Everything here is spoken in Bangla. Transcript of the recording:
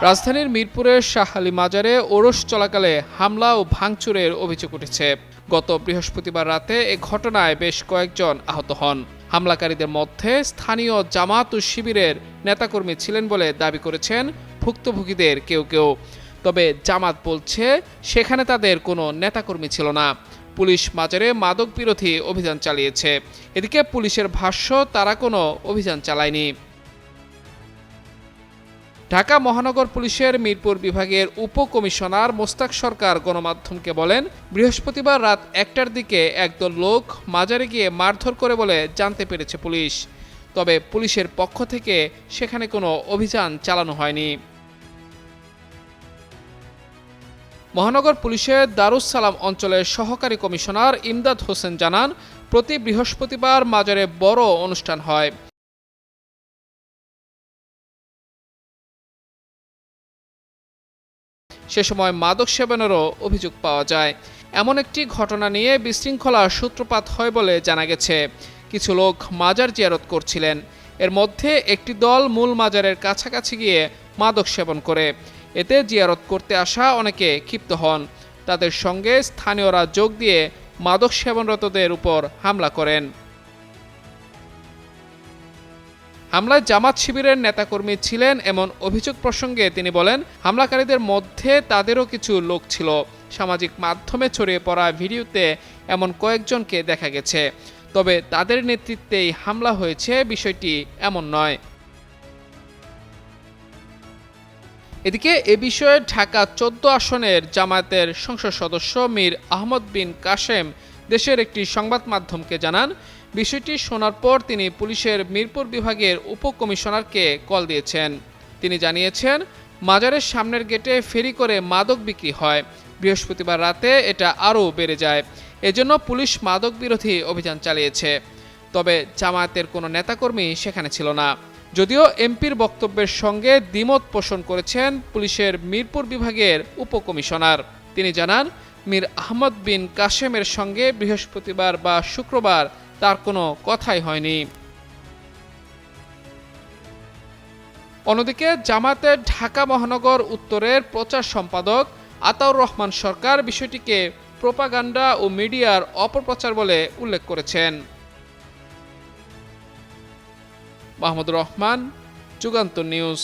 রাজধানীর মিরপুরের শাহ আলী মাজারে ওরস চলাকালে হামলা ও ভাঙচুরের অভিযোগ উঠেছে। গত বৃহস্পতিবার রাতে এ ঘটনায় বেশ কয়েকজন আহত হন। হামলাকারীদের মধ্যে স্থানীয় জামাত ও শিবিরের নেতাকর্মী ছিলেন বলে দাবি করেছেন ভুক্তভোগীদের কেউ কেউ। তবে জামাত বলছে সেখানে তাদের কোনো নেতাকর্মী ছিল না। পুলিশ মাজারে মাদক বিরোধী অভিযান চালিয়েছে। এদিকে পুলিশের ভাষ্য, তারা কোনো অভিযান চালায়নি। ঢাকা মহানগর পুলিশের মিরপুর বিভাগের উপকমিশনার মোস্তাক সরকার গণমাধ্যমকে বলেন, বৃহস্পতিবার রাত ১টার দিকে একদল লোক মাজারে গিয়ে মারধর করে বলে জানতে পেরেছে পুলিশ। তবে পুলিশের পক্ষ থেকে সেখানে কোনো অভিযান চালানো হয়নি। মহানগর পুলিশের দারুস সালাম অঞ্চলের সহকারী কমিশনার ইমদাদ হোসেন জানান, প্রতি বৃহস্পতিবার মাজারে বড় অনুষ্ঠান হয়। সে সময় মাদক সেবনেরও অভিযোগ পাওয়া যায়। এমন একটি ঘটনা নিয়ে বিশৃঙ্খলার সূত্রপাত হয় বলে জানা গেছে। কিছু লোক মাজার জিয়ারত করছিলেন। এর মধ্যে একটি দল মূল মাজারের কাছাকাছি গিয়ে মাদক সেবন করে। এতে জিয়ারত করতে আসা অনেকে ক্ষিপ্ত হন। তাদের সঙ্গে স্থানীয়রা যোগ দিয়ে মাদক সেবনরতদের উপর হামলা করেন। হামলায় জামাত শিবিরের নেতাকর্মী ছিলেন এমন অভিযোগ প্রসঙ্গে তিনি বলেন, হামলাকারীদের মধ্যে তাদেরও কিছু লোক ছিল। সামাজিক মাধ্যমে ছড়িয়ে পড়া ভিডিওতে এমন কয়েকজনকে দেখা গেছে। তবে তাদের নেতৃত্বেই হামলা হয়েছে বিষয়টি এমন নয়। এদিকে এ বিষয়ে ঢাকা ১৪ আসনের জামায়াতের সংসদ সদস্য মীর আহমদ বিন কাশেম দেশের একটি সংবাদ মাধ্যমকে জানান, বিষয়টি শোনার পর তিনি পুলিশের মিরপুর বিভাগের উপকমিশনারকে কল দিয়েছেন। তিনি জানিয়েছেন, মাজারের সামনের গেটে ফেরি করে মাদক বিক্রি হয়। বৃহস্পতিবার রাতে এটা আরও বেড়ে যায়। এজন্য পুলিশ মাদক বিরোধী অভিযান চালিয়েছে। তবে জামায়াতের কোনো নেতাকর্মী সেখানে ছিল না। যদিও এমপির বক্তব্যের সঙ্গে দ্বিমত পোষণ করেছেন পুলিশের মিরপুর বিভাগের উপকমিশনার। তিনি জানান, মীর আহমদ বিন কাশেমের সঙ্গে বৃহস্পতিবার বা শুক্রবার তার কোনো কথাই হয়নি। অন্যদিকে জামায়াতের ঢাকা মহানগর উত্তরের প্রচার সম্পাদক আতাউর রহমান সরকার বিষয়টিকে প্রোপাগান্ডা ও মিডিয়ার অপপ্রচার বলে উল্লেখ করেছেন। মাহমুদুর রহমান, যুগান্তর নিউজ।